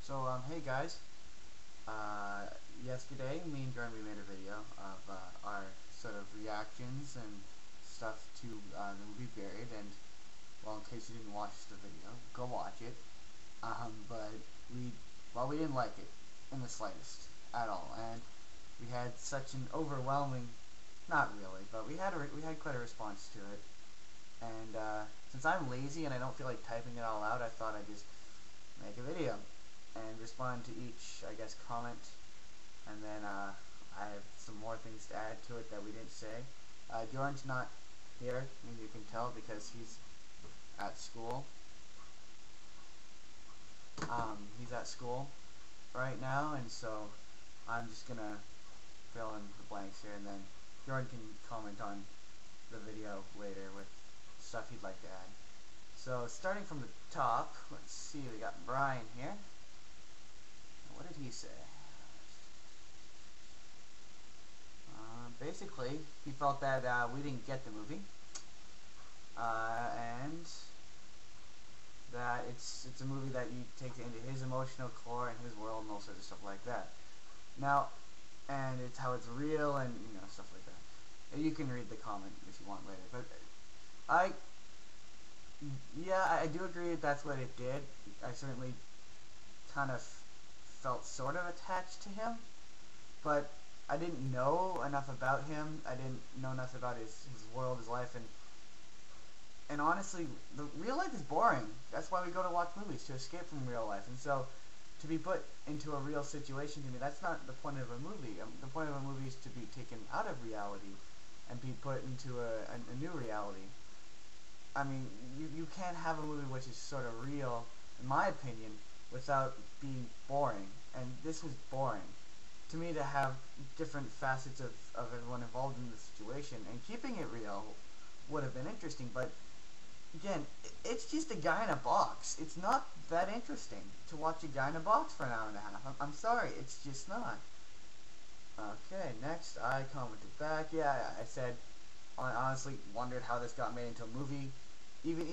Hey guys. Yesterday, me and Jordan, we made a video of our sort of reactions and stuff to the movie Buried. And well, in case you didn't watch the video, go watch it. But we didn't like it in the slightest at all, and we had such an overwhelming, not really, but we had quite a response to it. And since I'm lazy and I don't feel like typing it all out, I thought I'd just make a video and respond to each, I guess, comment. And then I have some more things to add to it that we didn't say. Jordan's not here, as you can tell, because he's at school. He's at school right now, and so I'm just gonna fill in the blanks here, and then Jordan can comment on the video later with stuff he'd like to add. So starting from the top, let's see, we got Brian here. What did he say? Basically, he felt that we didn't get the movie, and that it's a movie that you take into his emotional core and his world and all sorts of stuff like that. Now, and it's how it's real and stuff like that. You can read the comment if you want later, but I do agree that that's what it did. I certainly kind of felt sort of attached to him, but I didn't know enough about him. I didn't know enough about his world, his life, and honestly, the real life is boring. That's why we go to watch movies, to escape from real life. And so, to be put into a real situation, to me, that's not the point of a movie. The point of a movie is to be taken out of reality and be put into a new reality. I mean, you can't have a movie which is sort of real, in my opinion, without being boring. And this was boring. To me, to have different facets of everyone involved in the situation and keeping it real would have been interesting, but again, it's just a guy in a box. It's not that interesting to watch a guy in a box for an hour and a half. I'm sorry, it's just not. Okay, next I commented back. Yeah, I said, I honestly wondered how this got made into a movie. Even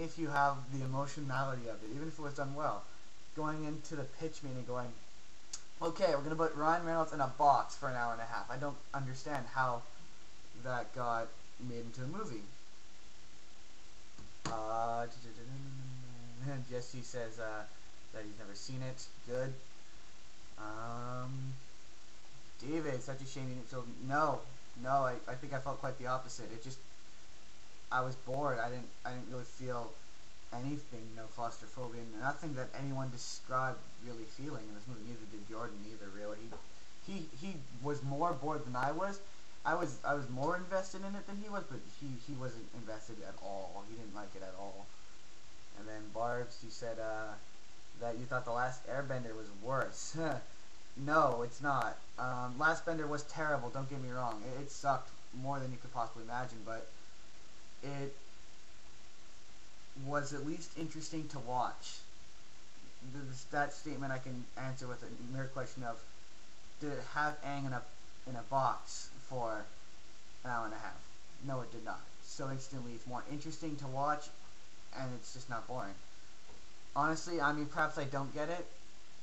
if you have the emotionality of it, even if it was done well, going into the pitch meeting going, okay, we're going to put Ryan Reynolds in a box for an hour and a half. I don't understand how that got made into a movie. Jesse says that he's never seen it. Good. David, it's such a shame you didn't feel... No, I think I felt quite the opposite. It just... I was bored. I didn't really feel anything, no claustrophobia, nothing that anyone described really feeling in this movie. Neither did Jordan either, really. He was more bored than I was. I was more invested in it than he was, but he wasn't invested at all. He didn't like it at all. And then Barbs, he said that you thought The Last Airbender was worse. No, it's not. Last Bender was terrible, don't get me wrong. It sucked more than you could possibly imagine, but it was at least interesting to watch. That statement I can answer with a mere question of, did it have Aang in a box for an hour and a half? No, it did not. So instantly, it's more interesting to watch, and it's just not boring. Honestly, I mean, perhaps I don't get it.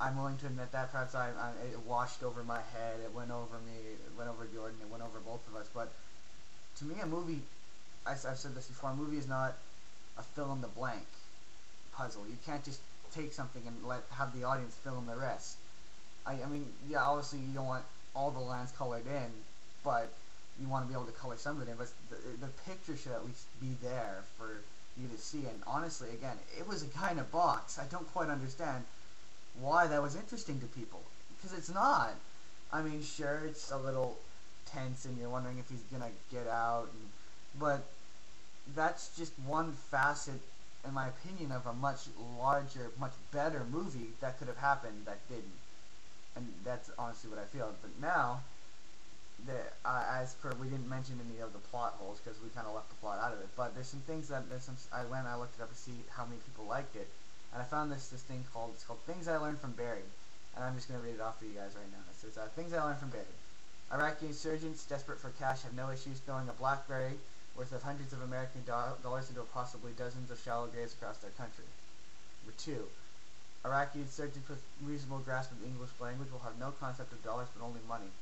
I'm willing to admit that. Perhaps it washed over my head. It went over me. It went over Jordan. It went over both of us. But to me, a movie, I've said this before, a movie is not a fill-in-the-blank puzzle. You can't just take something and have the audience fill in the rest. I mean, yeah, obviously you don't want all the lines colored in, but you want to be able to color some of it in. But the picture should at least be there for you to see. And honestly, again, it was a guy in a box. I don't quite understand why that was interesting to people, because it's not. I mean, sure, it's a little tense, and you're wondering if he's gonna get out, but that's just one facet, in my opinion, of a much larger, much better movie that could have happened that didn't. And that's honestly what I feel. But now, as per, we didn't mention any of the plot holes because we kind of left the plot out of it. But there's some things that I looked it up to see how many people liked it, and I found this thing called Things I Learned from Buried, and I'm just gonna read it off for you guys right now. It says Things I Learned from Buried. Iraqi insurgents desperate for cash have no issues throwing a BlackBerry worth of hundreds of American dollars into possibly dozens of shallow graves across their country. Number 2. Iraqi insurgents with reasonable grasp of the English language will have no concept of dollars but only money.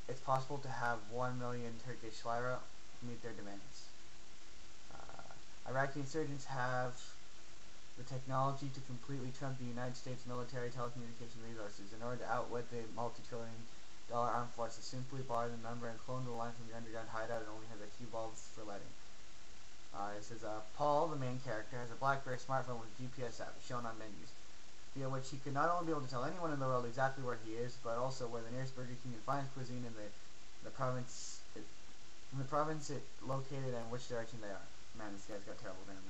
It's possible to have 1 million Turkish lira to meet their demands. Iraqi insurgents have the technology to completely trump the United States military telecommunication resources. In order to outwit the multi-trillion-dollar armed forces, simply bar the number and clone the line from the underground hideout and only has a few bulbs for lighting. It says, Paul, the main character, has a BlackBerry smartphone with a GPS app shown on menus, via which he could not only be able to tell anyone in the world exactly where he is, but also where the nearest Burger King and finest cuisine in the province it located and which direction they are. Man, this guy's got terrible grammar.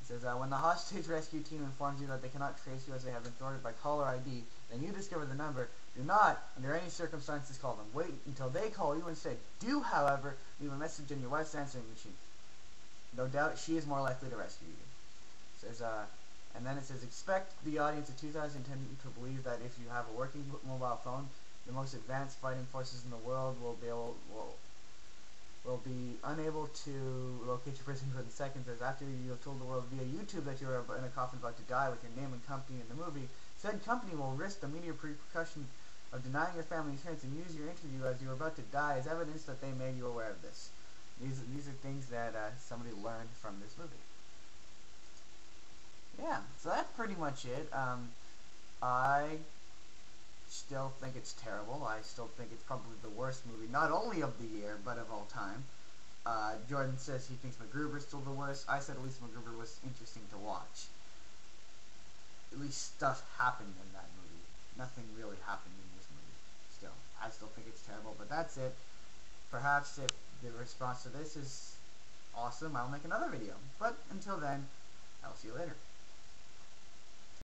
It says, when the hostage rescue team informs you that they cannot trace you as they have been thwarted by caller ID, then you discover the number. Do not, under any circumstances, call them. Wait until they call you instead. Do, however, leave a message in your wife's answering machine. No doubt she is more likely to rescue you. It says, and then it says, expect the audience of 2010 to believe that if you have a working mobile phone, the most advanced fighting forces in the world will be unable to locate your person within seconds, as after you have told the world via YouTube that you are in a coffin about to die with your name and company in the movie, said company will risk the immediate repercussion of denying your family insurance and use your interview as you are about to die as evidence that they made you aware of this. These are things that somebody learned from this movie. Yeah, so that's pretty much it. I still think it's terrible. I still think it's probably the worst movie, not only of the year, but of all time. Jordan says he thinks MacGruber's still the worst. I said at least MacGruber was interesting to watch. At least stuff happened in that movie. Nothing really happened in this movie. Still, I still think it's terrible, but that's it. Perhaps if the response to this is awesome, I'll make another video. But until then, I'll see you later.